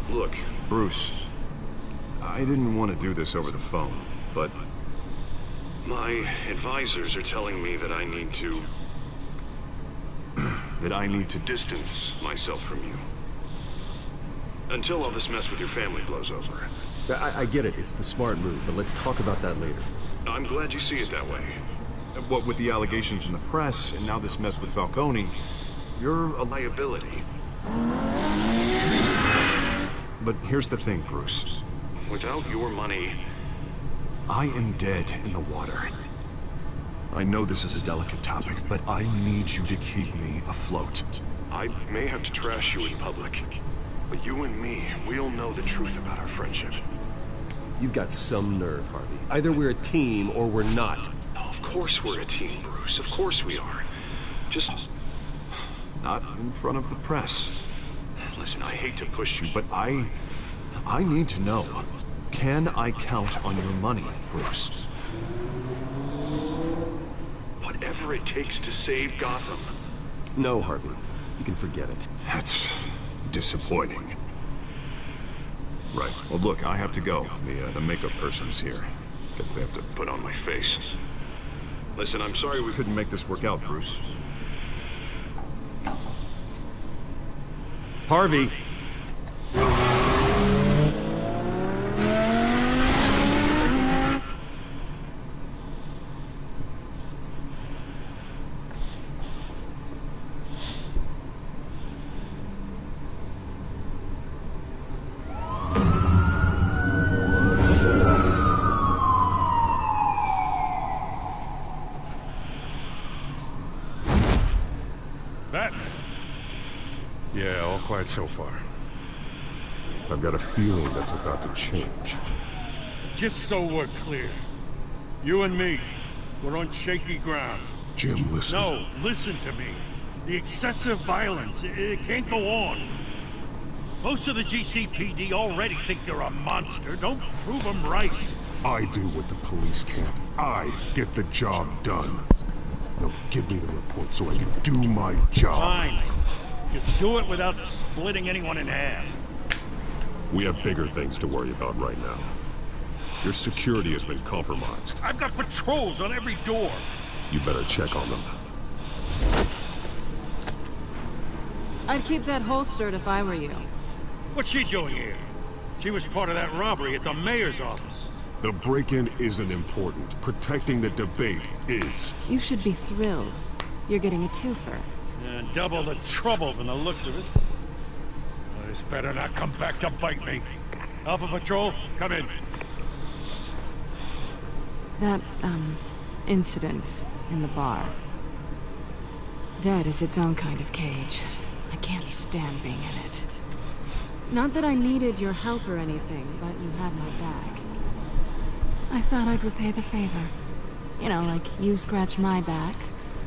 Look. Bruce, I didn't want to do this over the phone, but... My advisors are telling me that I need to... that I need to distance myself from you. Until all this mess with your family blows over. I get it. It's the smart move, but let's talk about that later. I'm glad you see it that way. What with the allegations in the press, and now this mess with Falcone, you're a liability. But here's the thing, Bruce. Without your money... I am dead in the water. I know this is a delicate topic, but I need you to keep me afloat. I may have to trash you in public, but you and me, we'll know the truth about our friendship. You've got some nerve, Harvey. Either we're a team or we're not. Of course we're a team, Bruce. Of course we are. Just... not in front of the press. Listen, I hate to push you, but I need to know. Can I count on your money, Bruce? Whatever it takes to save Gotham. No, Harvey. You can forget it. That's disappointing. Right. Well, look, I have to go. The makeup person's here. Guess they have to put on my face. Listen, I'm sorry we couldn't make this work out, Bruce. Harvey! Yeah, all quiet so far. I've got a feeling that's about to change. Just so we're clear, you and me, we're on shaky ground. Jim, listen. No, listen to me. The excessive violence, it can't go on. Most of the GCPD already think you're a monster. Don't prove them right. I do what the police can't. I get the job done. Now give me the report so I can do my job. Fine. Just do it without splitting anyone in half. We have bigger things to worry about right now. Your security has been compromised. I've got patrols on every door. You better check on them. I'd keep that holstered if I were you. What's she doing here? She was part of that robbery at the mayor's office. The break-in isn't important. Protecting the debate is. You should be thrilled. You're getting a twofer. And double the trouble from the looks of it. This better not come back to bite me. Alpha Patrol, come in. That, incident in the bar. Dead is its own kind of cage. I can't stand being in it. Not that I needed your help or anything, but you had my back. I thought I'd repay the favor. You know, like you scratch my back,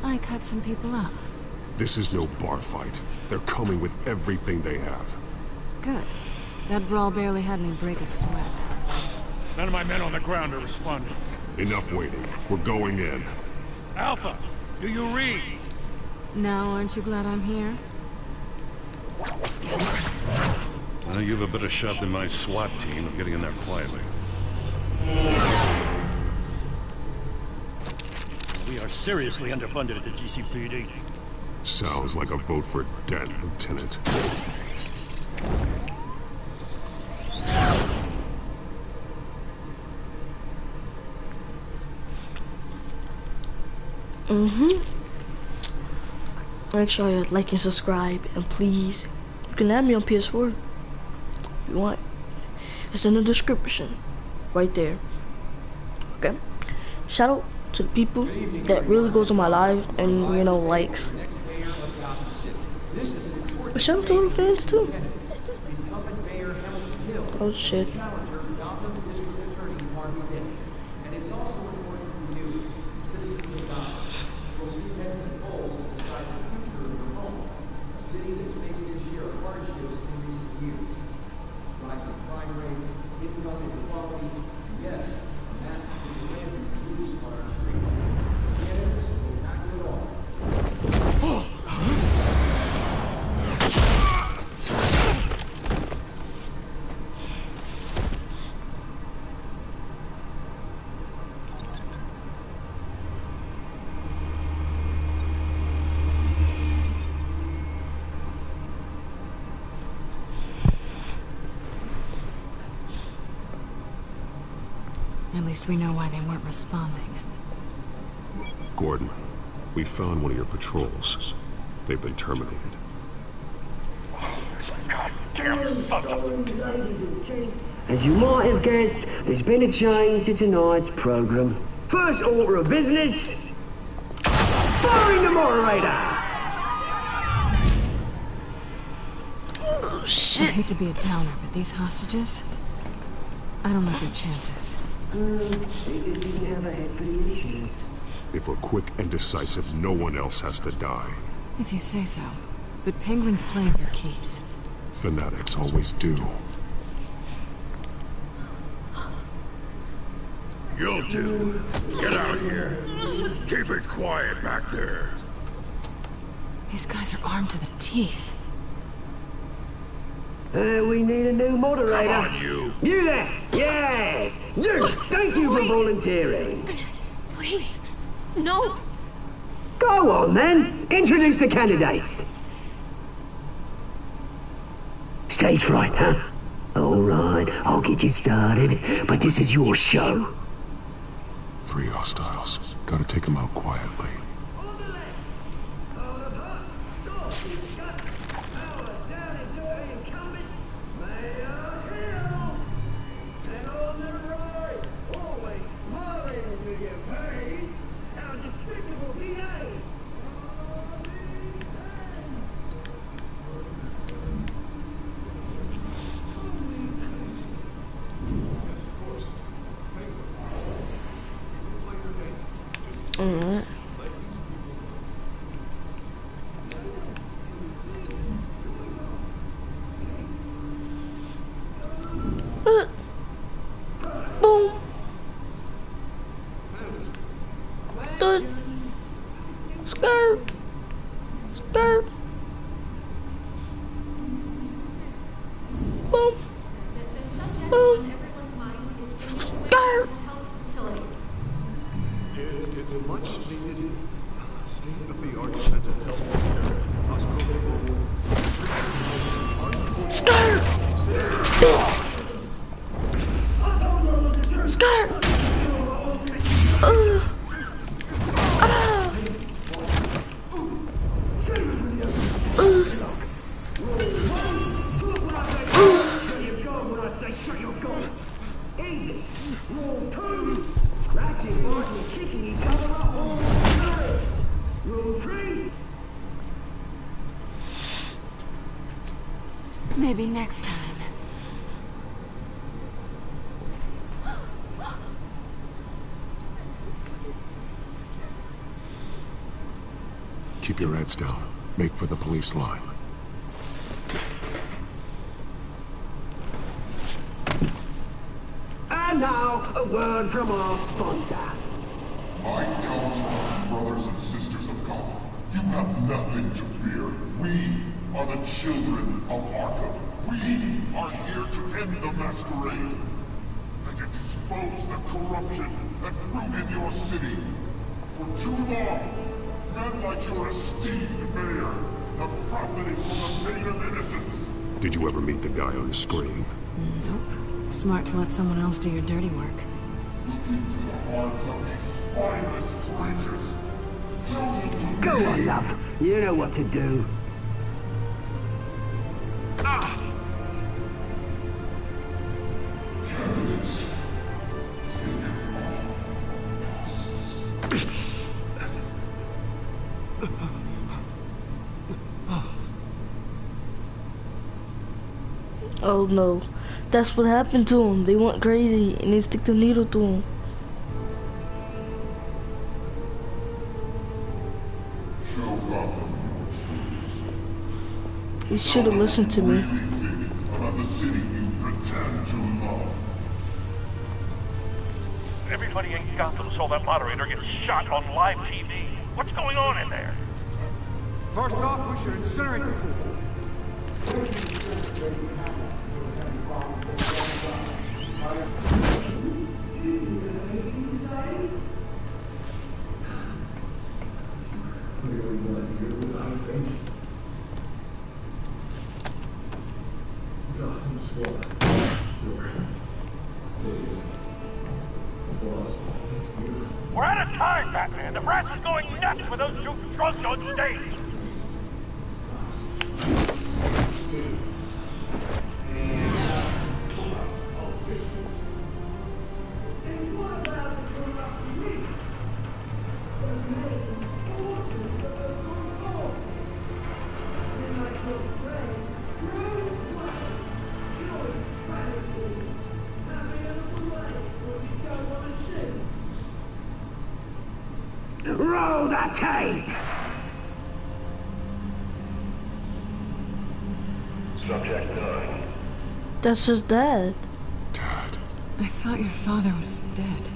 I cut some people up. This is no bar fight. They're coming with everything they have. Good. That brawl barely had me break a sweat. None of my men on the ground are responding. Enough waiting. We're going in. Alpha, do you read? Now, aren't you glad I'm here? Well, you have a better shot than my SWAT team of getting in there quietly. We are seriously underfunded at the GCPD. Sounds like a vote for Dent, Lieutenant. Make sure you like and subscribe, and please, you can add me on PS4 if you want. It's in the description, right there. Okay. Shout out to the people that really goes on my live and likes. But shout out to little fans too. Oh shit. Challenger for Gotham District Attorney Harvey Dent. And it's also important for you, the citizens of Gotham. Will soon head to the polls and decide the future of your home, a city that's faced its share of hardships in recent years. Rising crime rates, income inequality, and yes, a massive vigilante loose on our streets. Candidates will tackle it all. At least we know why they weren't responding. Gordon, we found one of your patrols. They've been terminated. As you might have guessed, there's been a change to tonight's program. First order of business, firing the moderator! Oh, shit. I hate to be a downer, but these hostages, I don't know their chances. They just didn't have a head for the issues. If we're quick and decisive, no one else has to die. If you say so. But Penguin's playing for keeps. Fanatics always do. You'll do. Get out here. Keep it quiet back there. These guys are armed to the teeth. We need a new moderator. Come on, you. You there! Yes! You! Thank you for volunteering. Please. No. Go on, then. Introduce the candidates. Stage fright, huh? All right, I'll get you started, but this is your show. 3 hostiles. Gotta take them out quietly. Alright. Boom. Good. Skirt. Skirt. Boom. Boom. Skirt. It's a much needed state-of-the-art mental health care hospital. Skirt! Bitch! Skirt! Easy. Rule 2. Scratching, biting, kicking each other up on the nerves. Rule 3. Maybe next time. Keep your heads down. Make for the police line. And now, a word from our sponsor. My Townsend brothers and sisters of Gotham, you have nothing to fear. We are the children of Arkham. We are here to end the masquerade and expose the corruption that rooted your city. For too long, men like your esteemed mayor have profited from the pain of innocence. Did you ever meet the guy on the screen? Nope. Smart to let someone else do your dirty work. Look into the hearts of these spineless creatures. Chosen to Go on, love. You know what to do. candidates. Oh no, That's what happened to them. They went crazy and they stick the needle to them. He should have listened to me. About the city you pretend to love. Everybody in Gotham saw that moderator get shot on live TV. What's going on in there? First off, we should incinerate the pool. We're out of time, Batman. The brass is going nuts with those two drunks on stage. Roll the tape! Subject 9. That's his dad. I thought your father was dead.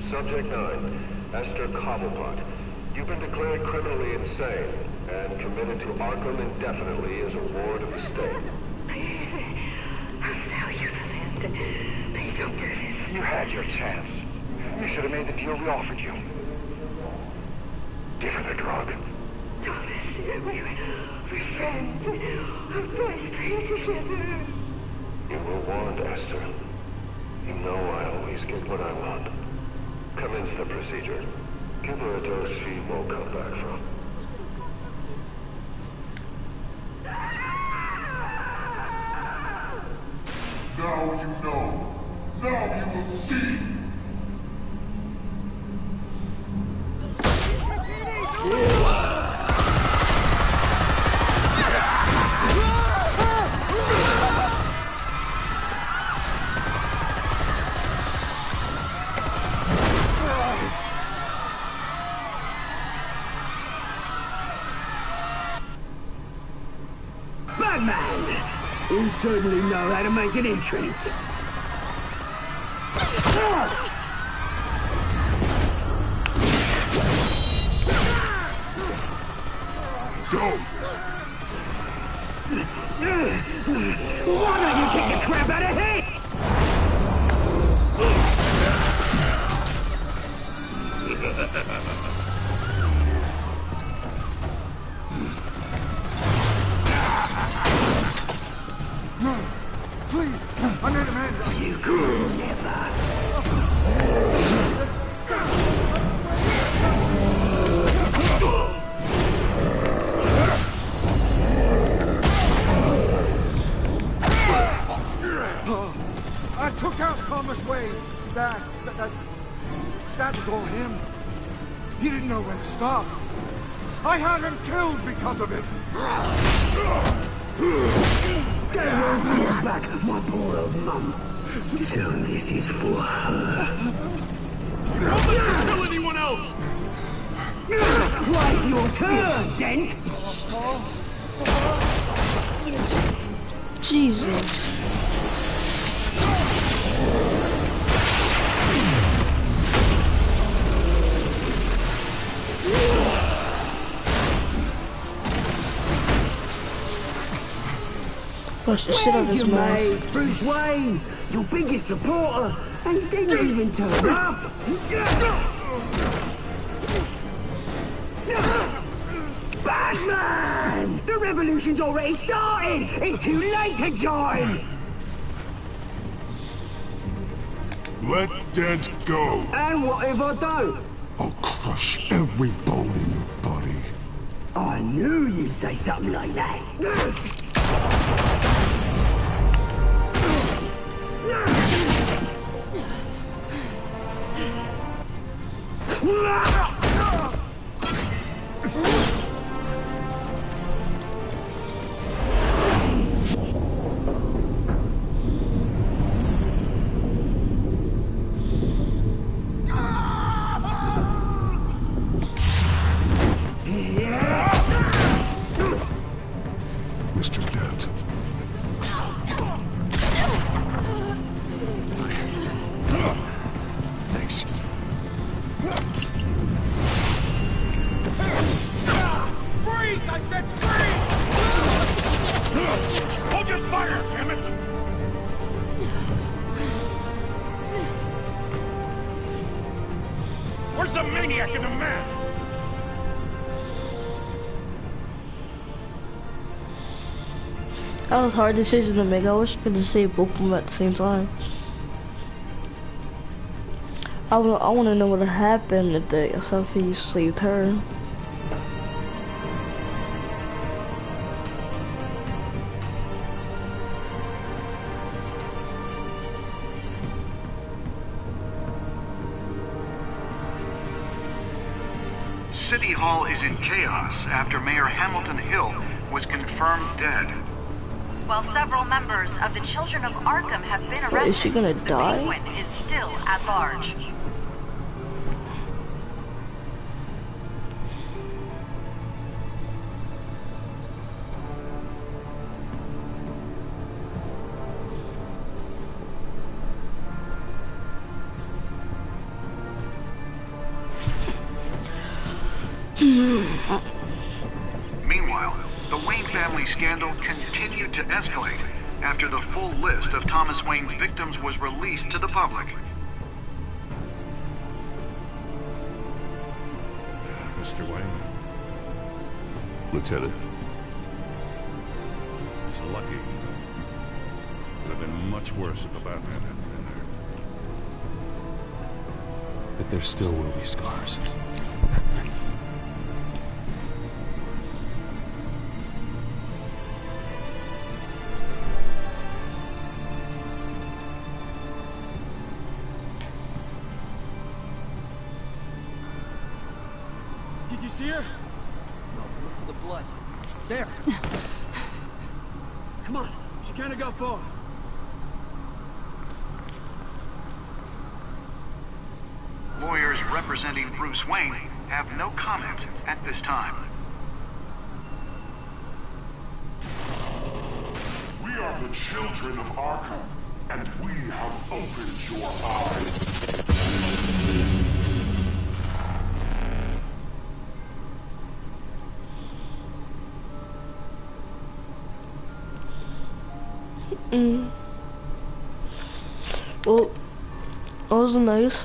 Subject 9. Esther Cobblepot. You've been declared criminally insane and committed to Arkham indefinitely as a ward of the state. Please, I'll sell you the land. Please don't do this. You had your chance. You should have made the deal we offered you. Give her the drug. Thomas, we're friends. Our boys pray together. You were warned, Esther. You know I always get what I want. Commence the procedure. Give her a dose she won't come back from. Now you know. Now you will see. Batman! You certainly know how to make an entrance. Go! Why don't you kick the crap out of him? No, please, I made Amanda. You could never. I took out Thomas Wayne. That was all him. He didn't know when to stop. I had him killed because of it. Get away from your back, my poor old mum. So this is for her. Don't let you kill anyone else! Wait your turn, Dent! Jesus. Push the shit out of his mouth. Bruce Wayne, your biggest supporter, and he didn't even turn up. Batman! The revolution's already started! It's too late to join! Let Dent go. And what if I don't? I'll crush every bone in your body. I knew you'd say something like that. Where's the maniac in the mask? That was a hard decision to make. I wish I could have saved both of them at the same time. I want to know what happened if Sophie saved her. City Hall is in chaos after Mayor Hamilton Hill was confirmed dead. While several members of the Children of Arkham have been arrested, Is she gonna die? the Penguin is still at large. Meanwhile, the Wayne family scandal continued to escalate after the full list of Thomas Wayne's victims was released to the public. Mr. Wayne? Lieutenant. He's lucky. Could have been much worse if the Batman hadn't been there. But there still will be scars. Did you see her? No, look for the blood. There. Come on, she can't have got far. Lawyers representing Bruce Wayne have no comment at this time. We are the children of Arkham, and we have opened your eyes. Well, that was nice.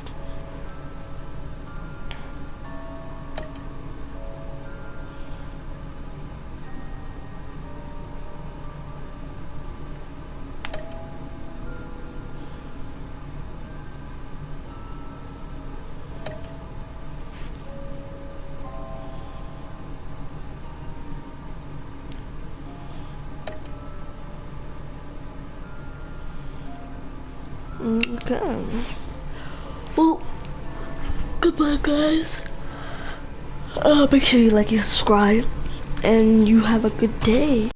Okay. Well, goodbye, guys. Make sure you like and subscribe, and you have a good day.